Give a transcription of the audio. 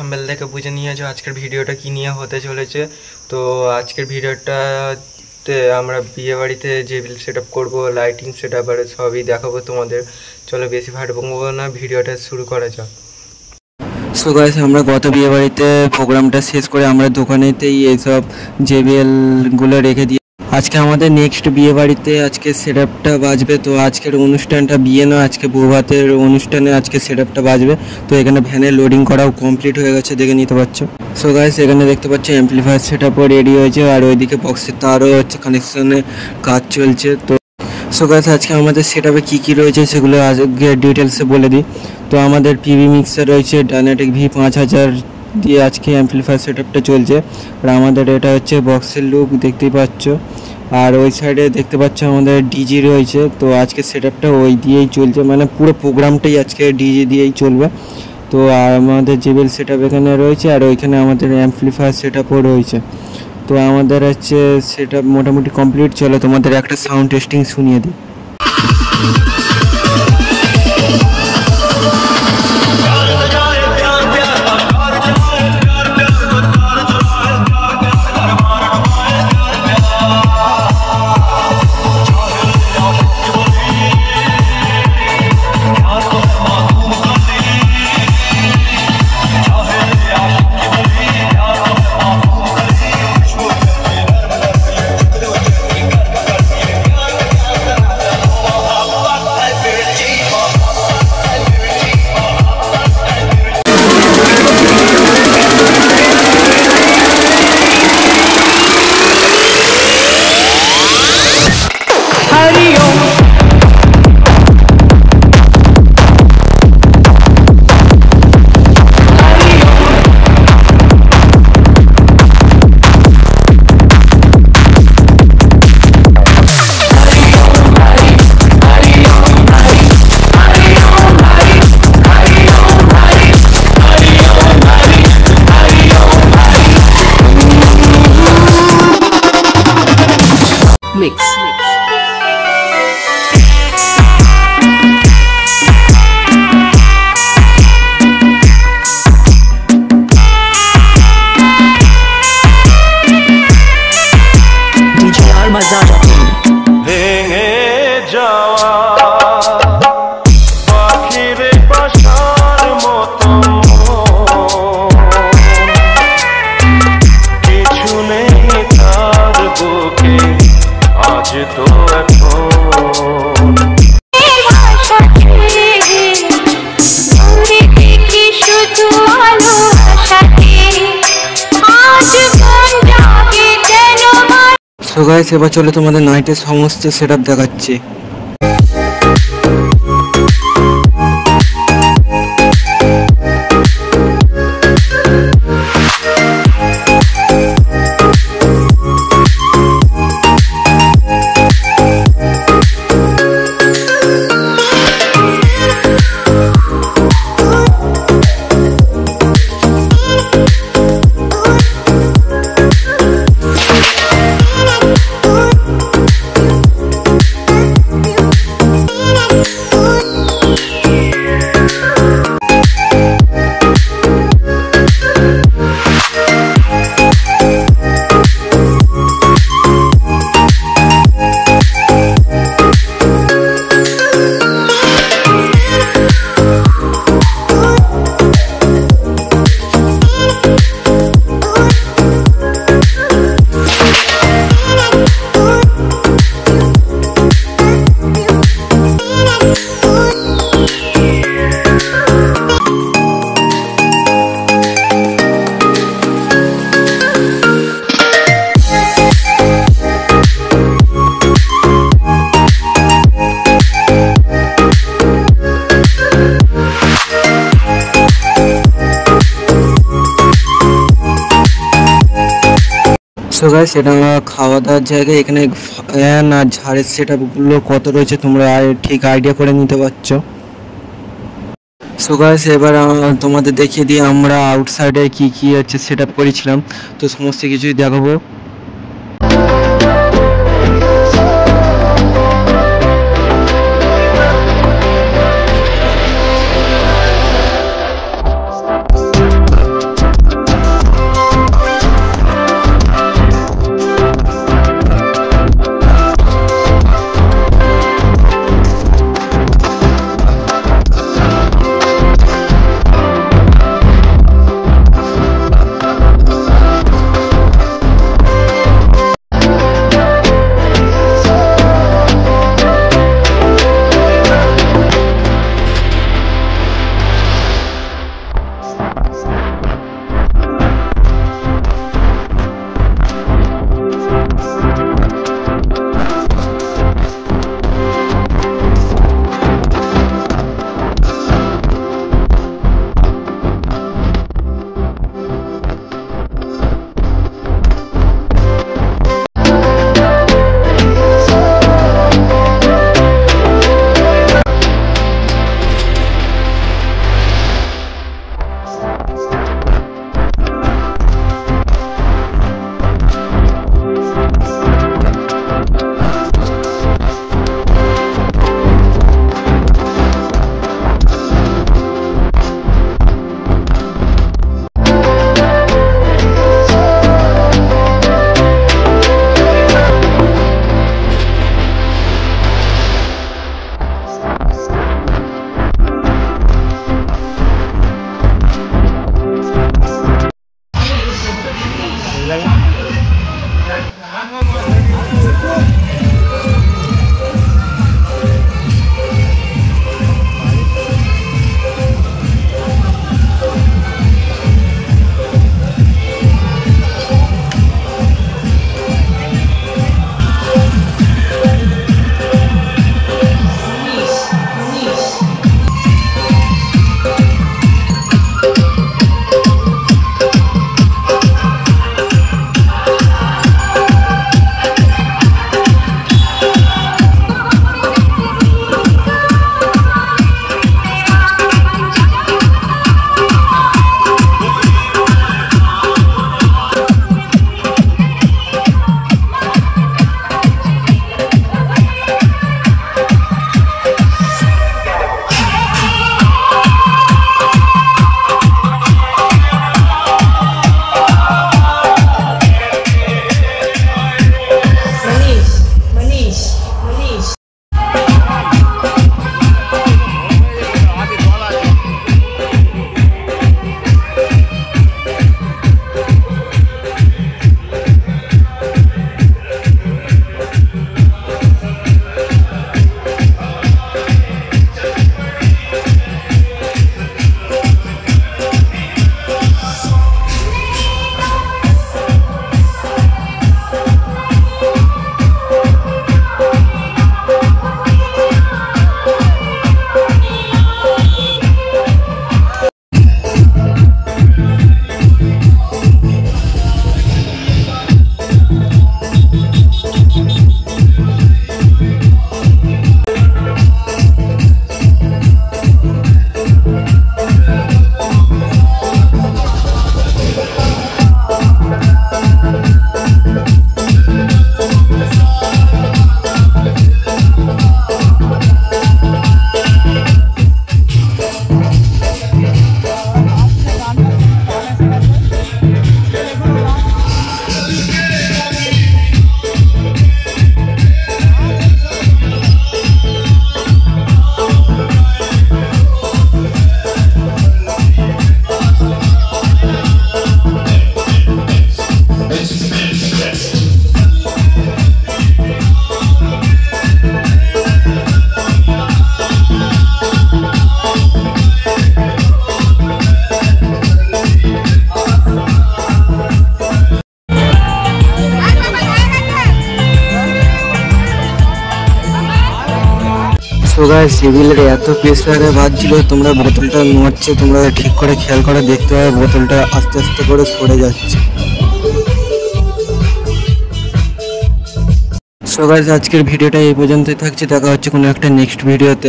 Thumbnail দেখে বুঝে নিয়েছো আজকের ভিডিওটা কি নিয়ে হতে চলেছে। তো আজকের ভিডিওটাতে আমরা বিয়ে বাড়িতে যে সেটআপ করব, লাইটিং সেটআপ আর সবই দেখাবো তোমাদের। চলো বেশি ভাট বকবো না, ভিডিওটা শুরু করা যাক। সো গাইস, আমরা গত বিয়ে বাড়িতে প্রোগ্রামটা শেষ করে আমরা দোকানেতেই এইসব জেবিএলগুলো রেখে দিই। আজকে আমাদের নেক্সট বিয়ে বাড়িতে আজকে সেটআপটা বাজবে। তো আজকের অনুষ্ঠানটা বিয়ে না, আজকে বৌভাতের অনুষ্ঠানে আজকে সেটআপটা বাজবে। তো এখানে ভ্যানে লোডিং করাও কমপ্লিট হয়ে গেছে, দেখে নিতে পারছো। সো গাইস, এখানে দেখতে পাচ্ছ অ্যাম্পলিফায়ার সেটআপও রেডি হয়েছে আর ওইদিকে বক্সের তারও হচ্ছে কানেকশনের কাজ চলছে। তো সো গাইস, আজকে আমাদের সেটআপে কী রয়েছে সেগুলো আজকে ডিটেলসে বলে দিই। তো আমাদের পিভি মিক্সার রয়েছে, ডায়নাটিক V5000 দিয়ে আজকে অ্যাম্পলিফায়ার সেটআপটা চলছে। আর আমাদের এটা হচ্ছে বক্সের লুক, দেখতেই পাচ্ছ। আর ওই সাইডে দেখতে পাচ্ছ আমাদের ডিজি রয়েছে। তো আজকে সেটআপটা ওই দিয়েই চলছে, মানে পুরো প্রোগ্রামটাই আজকে ডিজি দিয়েই চলবে। তো আর আমাদের জেবিএল সেটআপ এখানে রয়েছে আর ওইখানে আমাদের অ্যাম্পলিফায়ার সেটআপও রয়েছে। তো আমাদের হচ্ছে সেটআপ মোটামুটি কমপ্লিট। চলো তোমাদের একটা সাউন্ড টেস্টিং শুনিয়ে দিই। Mix. DJ Armazada. ভেঙে যাওয়া পাখির বাসার মতো কিছু নেই তার বুকে আজ তো সো গাইস, এবার চলে তোমাদের নাইটের সমস্ত সেটআপ দেখাচ্ছি। সো গাইস, এটা খাওয়া দাওয়ার জায়গা। এখানে ফ্যান আর ঝাড়ের সেটআপগুলো কত রয়েছে তোমরা ঠিক আইডিয়া করে নিতে পারছো। সো গাইস, এবার তোমাদের দেখিয়ে দিই আমরা আউটসাইডে কি হচ্ছে সেটআপ করেছিলাম। তো সমস্ত কিছুই দেখাবো। সো গাইস জেবিলের এত প্রেসারে বাজছিল, তোমরা বোতলটা নড়ছে, তোমরা ঠিক করে খেয়াল করে দেখতে হবে, বোতলটা আস্তে আস্তে করে সরে যাচ্ছে। সো গাইস আজকের ভিডিওটা এই পর্যন্তই থাকছে, দেখা হচ্ছে কোনো একটা নেক্সট ভিডিওতে।